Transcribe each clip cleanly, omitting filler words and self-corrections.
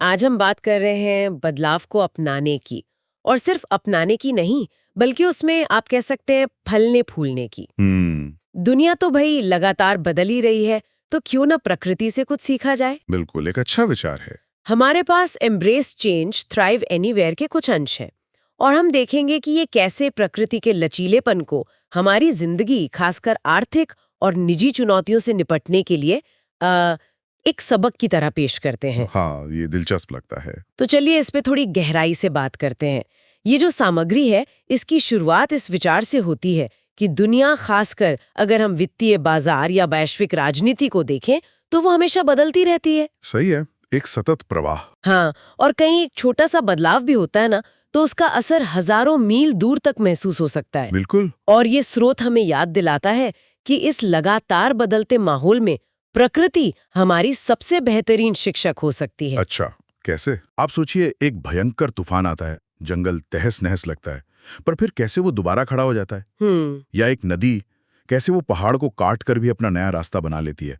आज हम बात कर रहे हैं बदलाव को अपनाने की। और सिर्फ अपनाने की नहीं, बल्कि उसमें आप कह सकते हैं फलने फूलने की। दुनिया तो भाई लगातार बदल ही रही है, तो क्यों ना प्रकृति से कुछ सीखा जाए। बिल्कुल एक अच्छा विचार है। हमारे पास एम्ब्रेस चेंज थ्राइव एनीवेयर के कुछ अंश हैं, और हम देखेंगे कि ये कैसे प्रकृति के लचीलेपन को हमारी जिंदगी, खासकर आर्थिक और निजी चुनौतियों से निपटने के लिए एक सबक की तरह पेश करते हैं। हाँ, ये दिलचस्प लगता है। तो चलिए इस पे थोड़ी गहराई से बात करते हैं। ये जो सामग्री है, इसकी शुरुआत इस विचार से होती है कि दुनिया, खासकर अगर हम वित्तीय बाजार या वैश्विक राजनीति को देखें, तो वो हमेशा बदलती रहती है। सही है, एक सतत प्रवाह। हाँ, और कहीं एक छोटा सा बदलाव भी होता है ना, तो उसका असर हजारों मील दूर तक महसूस हो सकता है। बिल्कुल। और ये स्रोत हमें याद दिलाता है कि इस लगातार बदलते माहौल में प्रकृति हमारी सबसे बेहतरीन शिक्षक हो सकती है। अच्छा, कैसे? आप सोचिए, एक भयंकर तूफान आता है, जंगल तहस नहस लगता है, पर फिर कैसे वो दोबारा खड़ा हो जाता है। या एक नदी, कैसे वो पहाड़ को काट कर भी अपना नया रास्ता बना लेती है।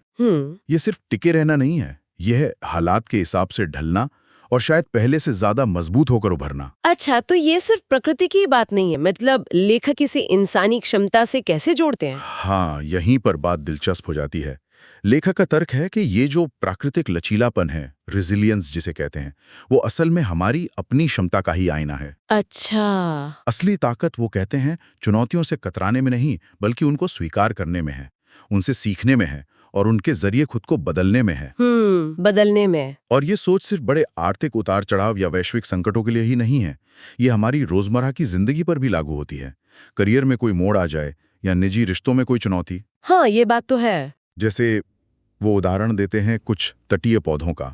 ये सिर्फ टिके रहना नहीं है, यह है हालात के हिसाब से ढलना और शायद पहले से ज्यादा मजबूत होकर उभरना। अच्छा, तो ये सिर्फ प्रकृति की बात नहीं है, मतलब लेखक इसे इंसानी क्षमता से कैसे जोड़ते हैं? हाँ, यहीं पर बात दिलचस्प हो जाती है। लेखक का तर्क है कि ये जो प्राकृतिक लचीलापन है, रेजिलियंस जिसे कहते हैं, वो असल में हमारी अपनी क्षमता का ही आईना है। अच्छा। असली ताकत, वो कहते हैं, चुनौतियों से कतराने में नहीं, बल्कि उनको स्वीकार करने में है, उनसे सीखने में है और उनके जरिए खुद को बदलने में है। बदलने में। और ये सोच सिर्फ बड़े आर्थिक उतार चढ़ाव या वैश्विक संकटों के लिए ही नहीं है, ये हमारी रोजमर्रा की जिंदगी पर भी लागू होती है। करियर में कोई मोड़ आ जाए या निजी रिश्तों में कोई चुनौती। हाँ, ये बात तो है। जैसे वो उदाहरण देते हैं कुछ तटीय पौधों का।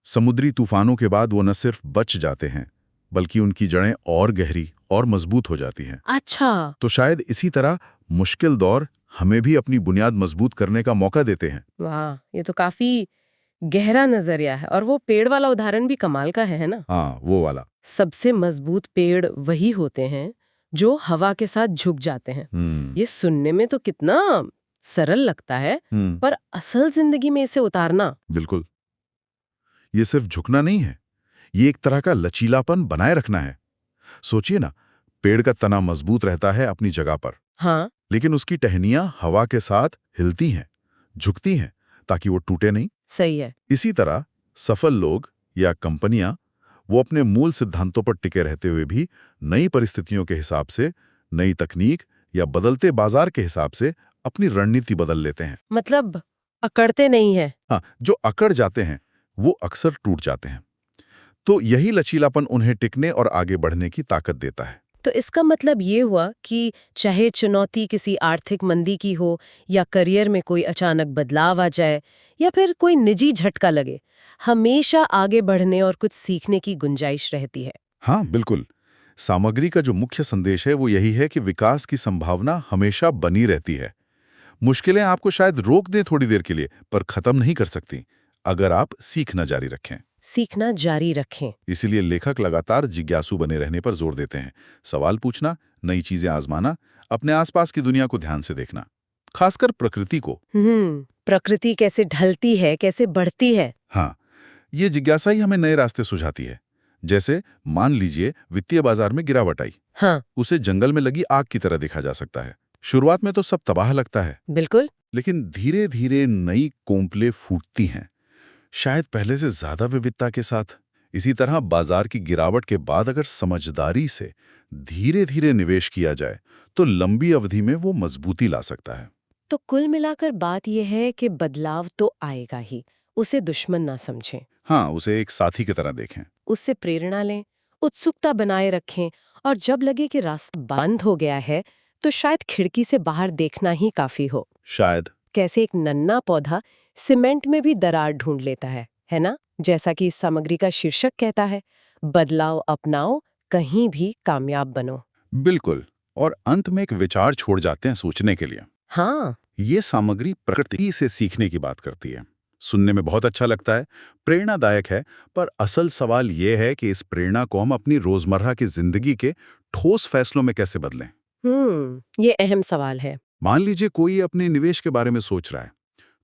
समुद्री तूफानों के बाद वो न सिर्फ बच जाते हैं, बल्कि उनकी जड़ें और गहरी और मजबूत हो जाती हैं। अच्छा। तो शायद इसी तरह मुश्किल दौर हमें भी अपनी बुनियाद मजबूत करने का मौका देते हैं। वाह, ये तो काफी गहरा नजरिया है। और वो पेड़ वाला उदाहरण भी कमाल का है ना? हाँ, वो वाला। सबसे मजबूत पेड़ वही होते हैं जो हवा के साथ झुक जाते हैं। ये सुनने में तो कितना सरल लगता है, पर असल जिंदगी में इसे उतारना। बिल्कुल। ये सिर्फ झुकना नहीं है, ये एक तरह का लचीलापन बनाए रखना है। सोचिए ना, पेड़ का तना मजबूत रहता है अपनी जगह पर। हाँ। लेकिन उसकी टहनियां हवा के साथ हिलती हैं, झुकती हैं, ताकि वो टूटे नहीं। सही है। इसी तरह सफल लोग या कंपनियां, वो अपने मूल सिद्धांतों पर टिके रहते हुए भी नई परिस्थितियों के हिसाब से, नई तकनीक या बदलते बाजार के हिसाब से अपनी रणनीति बदल लेते हैं। मतलब अकड़ते नहीं है। हाँ, जो अकड़ जाते हैं वो अक्सर टूट जाते हैं। तो यही लचीलापन उन्हें टिकने और आगे बढ़ने की ताकत देता है। तो इसका मतलब ये हुआ कि चाहे चुनौती किसी आर्थिक मंदी की हो, या करियर में कोई अचानक बदलाव आ जाए, या फिर कोई निजी झटका लगे, हमेशा आगे बढ़ने और कुछ सीखने की गुंजाइश रहती है। हाँ, बिल्कुल। सामग्री का जो मुख्य संदेश है वो यही है कि विकास की संभावना हमेशा बनी रहती है। मुश्किलें आपको शायद रोक दें थोड़ी देर के लिए, पर खत्म नहीं कर सकती अगर आप सीखना जारी रखें। सीखना जारी रखें। इसीलिए लेखक लगातार जिज्ञासु बने रहने पर जोर देते हैं। सवाल पूछना, नई चीजें आजमाना, अपने आसपास की दुनिया को ध्यान से देखना, खासकर प्रकृति को। प्रकृति कैसे ढलती है, कैसे बढ़ती है। हाँ, ये जिज्ञासा ही हमें नए रास्ते सुझाती है। जैसे मान लीजिए वित्तीय बाजार में गिरावट आई। हाँ। उसे जंगल में लगी आग की तरह देखा जा सकता है। शुरुआत में तो सब तबाह लगता है, बिल्कुल। लेकिन धीरे धीरे नई कोंपलें फूटती हैं, शायद पहले से ज्यादा विविधता के साथ। इसी तरह बाजार की गिरावट के बाद अगर समझदारी से धीरे धीरे निवेश किया जाए, तो लंबी अवधि में वो मजबूती ला सकता है। तो कुल मिलाकर बात यह है कि बदलाव तो आएगा ही, उसे दुश्मन ना समझें। हाँ, उसे एक साथी की तरह देखें। उससे प्रेरणा लें, उत्सुकता बनाए रखें, और जब लगे कि रास्ता बंद हो गया है, तो शायद खिड़की से बाहर देखना ही काफी हो। शायद। कैसे एक नन्हा पौधा सीमेंट में भी दरार ढूंढ लेता है ना? जैसा कि इस सामग्री का शीर्षक कहता है, बदलाव अपनाओ, कहीं भी कामयाब बनो। बिल्कुल। और अंत में एक विचार छोड़ जाते हैं सोचने के लिए। हाँ। ये सामग्री प्रकृति से सीखने की बात करती है। सुनने में बहुत अच्छा लगता है, प्रेरणादायक है, पर असल सवाल ये है कि इस प्रेरणा को हम अपनी रोजमर्रा की जिंदगी के ठोस फैसलों में कैसे बदलें। ये अहम सवाल है। मान लीजिए कोई अपने निवेश के बारे में सोच रहा है,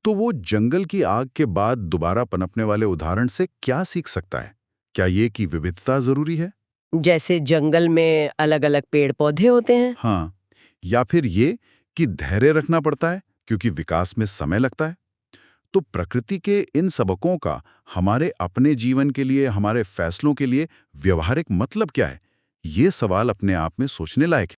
तो वो जंगल की आग के बाद दोबारा पनपने वाले उदाहरण से क्या सीख सकता है? क्या ये कि विविधता जरूरी है? जैसे जंगल में अलग-अलग पेड़-पौधे होते हैं। हाँ, या फिर ये कि धैर्य रखना पड़ता है क्योंकि विकास में समय लगता है। तो प्रकृति के इन सबकों का हमारे अपने जीवन के लिए, हमारे फैसलों के लिए व्यवहारिक मतलब क्या है? ये सवाल अपने आप में सोचने लायक है।